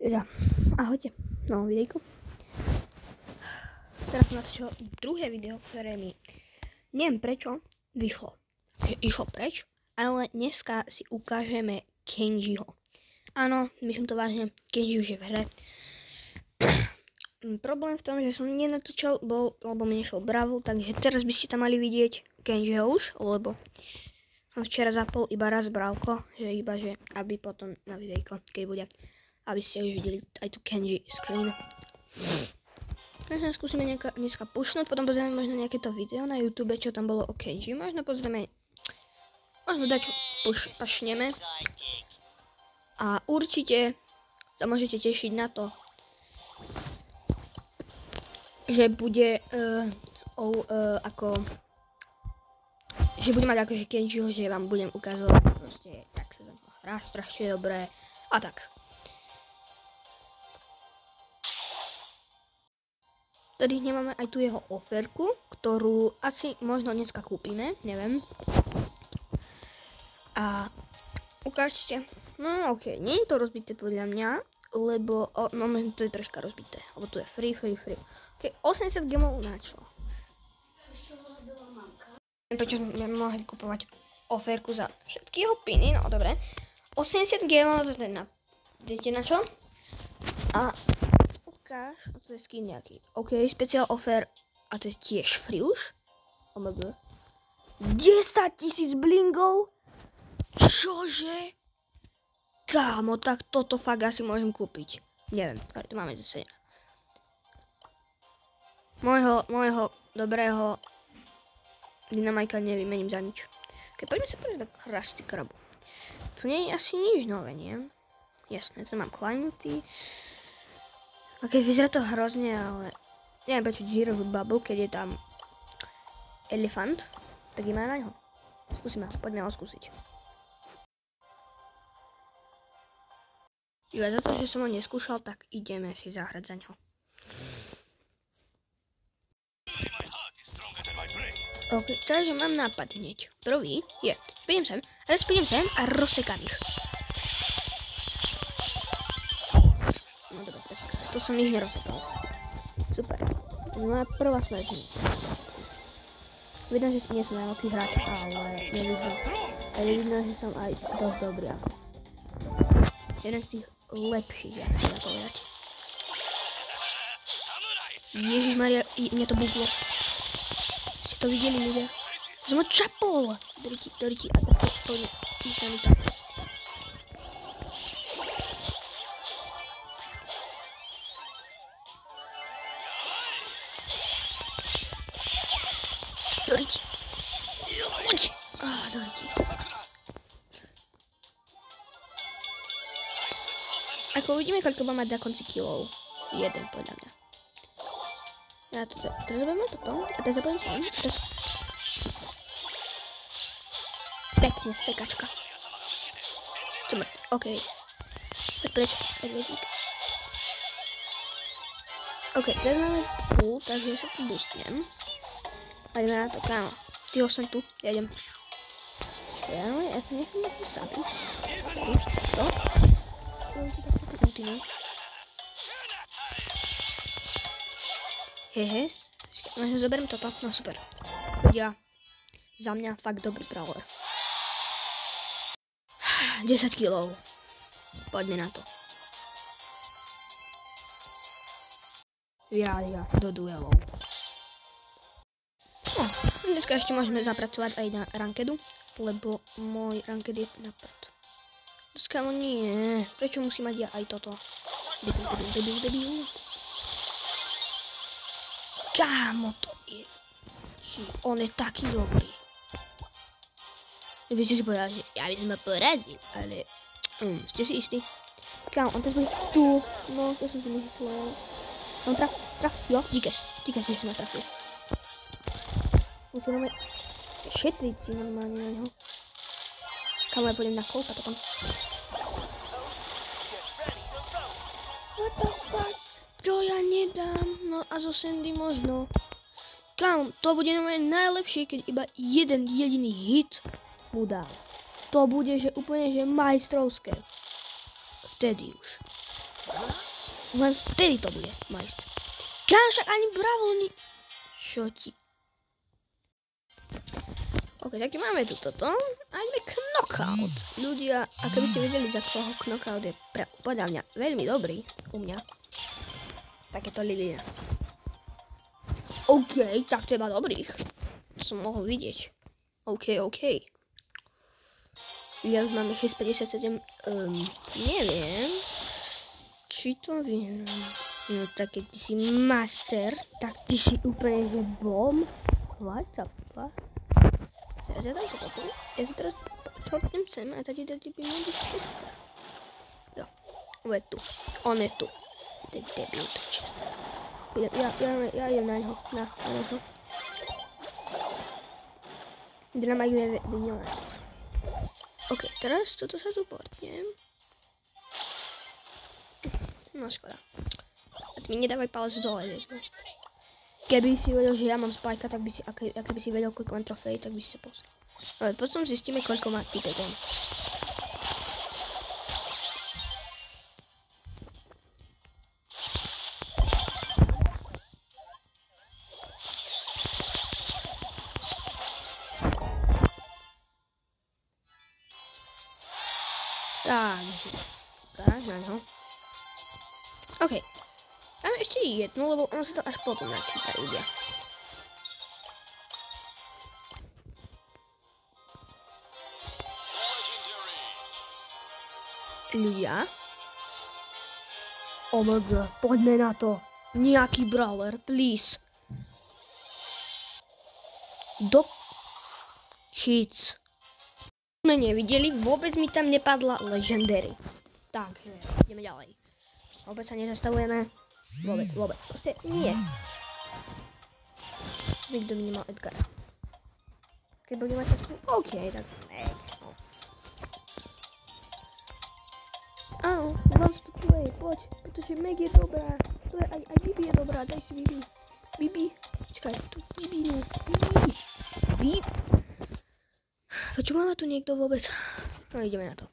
Ja, ahojte, novom videjku. Teraz som natočil druhé video, ktoré mi neviem prečo vyšlo. Išlo preč, ale dneska si ukážeme Kenjiho. Áno, myslím to vážne, Kenji už je v hre. Problém v tom, že som nenatočil, lebo mi nešiel Brawl, takže teraz by ste tam mali vidieť Kenjiho už, lebo som včera zapol iba raz Brawlko, že aby potom na videjko, keď bude, aby ste už videli aj tu Kenji screen. Takže skúsime dneska pušnúť, potom pozrieme možno nejaké to video na YouTube, čo tam bolo o Kenji. Možno pozrieme, možno dačo pašneme. A určite sa môžete tešiť na to, že bude že budem mať akože Kenjiho, že vám budem ukazovať proste, jak sa za hrá strašne dobré a tak. Tady nemáme aj tu jeho oferku, ktorú asi možno dneska kúpime, neviem. A ukážte. No ok, nie je to rozbité podľa mňa, lebo no možno to je troška rozbité, lebo tu je free. Ok, 80 gemov na čo? Prečo sme mohli kupovať oferku za všetky jeho piny, no dobre. 80 gemov, to je viete na čo? A ukáž, a to je skin nejaký. Ok, special offer, a to je tiež free už. OMG. 10 000 blingov? Čože? Kámo, tak toto fakt asi môžem kúpiť. Neviem, ale to máme zase. Môjho dobrého dynamajka nevymením za nič. Ok, poďme sa pozrieť do Krusty Krabu. Tu nie je asi nič nové, nie? Jasné, tu mám kleinutý. Ok, vyzerá to hrozne, ale neviem prečo Giro Bubble, keď je tam elefant, tak ideme na ňo. Skúsime ho, poďme ho skúsiť. Iba za to, že som ho neskúšal, tak ideme si zahrať za ňo. Ok, takže mám nápad hneď. Prvý je, prídem sem a rozsekám ich. No dobre, tak to som ich nerozsekal. Super. Moja prvá smrť. Vidno, že nie som najlepší hráč, ale nevidno, že som aj dosť dobrý ako. Jeden z tých lepších, ja chcem povedať. Ježišmaria, mňa to buglo. Ste to videli, ľudia? Som ho čapol! Doriti, a tak poďme. Písami tak. Doriti. Doriti. Ako uvidíme, koľko má mať na konci kilov. Jeden, podľa mňa. Ja to teraz zabudeme toto. A teraz zabudem sem. Pekne, sekačka. Smrt, okej. Preč, medvedík. Ok, teraz máme full, takže sa tu boostnem. A ideme na to, kámo. Ty ostaň tu, ja idem. Ja sa nechám na to zabiť. Tady, to. Hehe. Možno zoberiem toto, no super. Ja, za mňa fakt dobrý brawler. 10 kilov. Poďme na to. Vyrážia do duelov. No, dneska ešte môžeme zapracovať aj na rankedu, lebo môj ranked je na prd. Dneska nie. Prečo musí mať ja aj toto? Debil. Kámo, to je... On je taký dobrý. Vy ste si povedali, že ja by som ho porazil, ale... ste si istí? Kámo, on teraz bude tu. No, to som si myslel. On traf, jo, díkes, že si ma trafil. Musíme šetriť si normálne na neho. Kámo, ja pôjdem na kolka potom. What the fuck? Čo ja nedám? No a zo Sandy možno. Kámo, to bude najlepšie, keď iba jeden jediný hit mu dá. To bude že úplne že majstrovské. Vtedy už. Len vtedy to bude majsť. Kámo, však ani bravo, Čo ti? Ok, tak máme tu toto. A ideme knockout. Ľudia, a keby ste vedeli, za koho knockout je podľa mňa veľmi dobrý u mňa. Tak je to Lilia. OK, tak to iba dobrých. To som mohol vidieť. OK. Ja už máme 6,57. Neviem. Či to viem. No tak keď ty si master, tak ty si úplne že bomb. What the fuck? Ja dám to potom. Ja si teraz šortnem sem a tady by mal byť čistá. Jo. On je tu. On je tu. To je debil, to čistá. Ja idem na neho. Na neho. Drama ide vyňovať. Ok, teraz toto sa tu portnem. No škoda. A ty mi nedávaj palec dole, vieš. Keby si vedel, že ja mám spajka, tak by si, aké by si vedel, koľko mám trofej, tak by si sa pozrel. Ale potom zistíme, koľko má typek on. Takže, ukáž na ňo. OK. Dáme ešte jednu, lebo ono sa to až potom načíta, ľudia. Ľudia. OMG, poďme na to. Nejaký brawler, please. Do cheats. Sme nevideli, vôbec mi tam nepadla Legendary. Takže, ideme ďalej. Vôbec sa nezastavujeme. Vôbec. Proste nie. Nikto mi nemal Edgara. Keď bude mať časku, OK, tak áno, wants to play, poď, pretože Meg je dobrá. To je, aj Bibi je dobrá, daj si Bibi. Bibi, čakaj, tu Bibinu, Bibi. Počúva ma tu niekto vôbec? No ideme na to.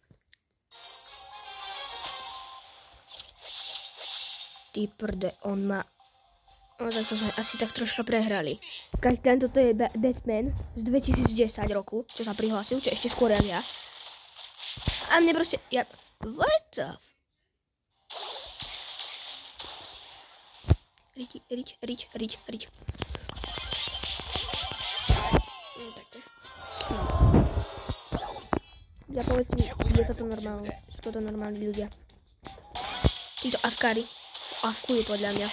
Ty prde, on má... No tak to sme asi tak troška prehrali. Tento to je Batman z 2010 roku, čo sa prihlásil, čo ešte skôr jak ja. A mne proste... What the... Rič. No tak to je... Ja povedz mi, je toto normálne? Sú toto normálni ľudia? Títo afkári. Afkujú podľa mňa.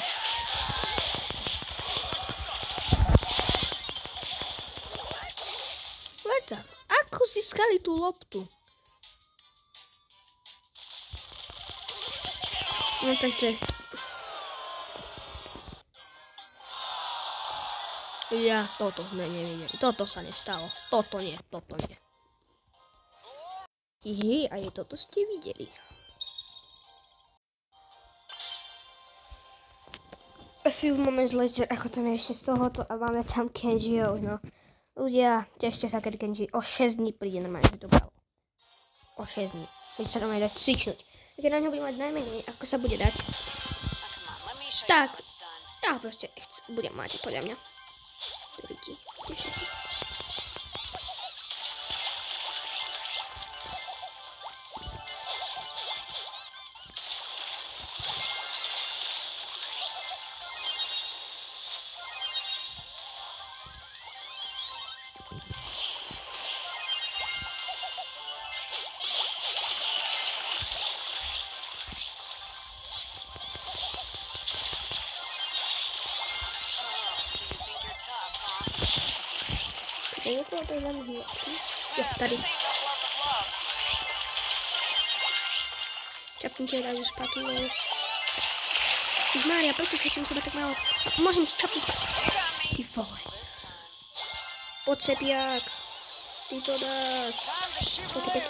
Leta, ako získali tú loptu? No tak to je... Ja, toto sme nevideli. Toto sa nestalo. Toto nie. Aj toto ste videli. Few moments later, ako tam je ešte z tohoto a máme tam Kenjiho, no. Ľudia, tešte sa, keď Kenji o 6 dní príde normálne, že to bralo. O 6 dní. Bude sa normálne dať cvičnúť. Keď na ňo bude mať najmenej, ako sa bude dať, tak, ja proste budem mať, podľa mňa. Dobrý, tešte sa. Je to tam hvězdky? Jo, tady. Čapnutí je dajú spatu, ale... Ježmária, prečo všetkým sebe tak málo? Môžem čapnúť. Ty vole. Poď sepiak. Ty to dáš.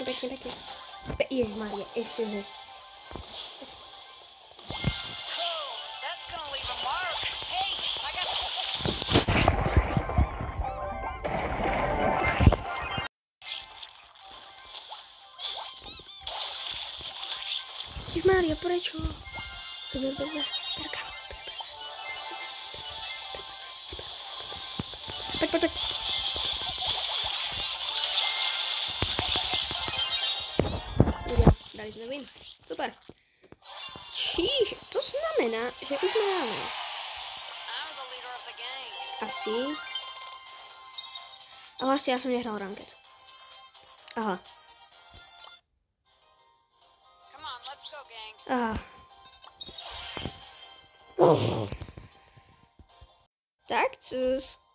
Pekne. Ježmária, ešte ho. Mária, prečo? Terka. Poď. Dali sme win. Super. Čiže to znamená, že už máme. Asi. A vlastne ja som nehral ranked. Aha. Aha. Tak, cus.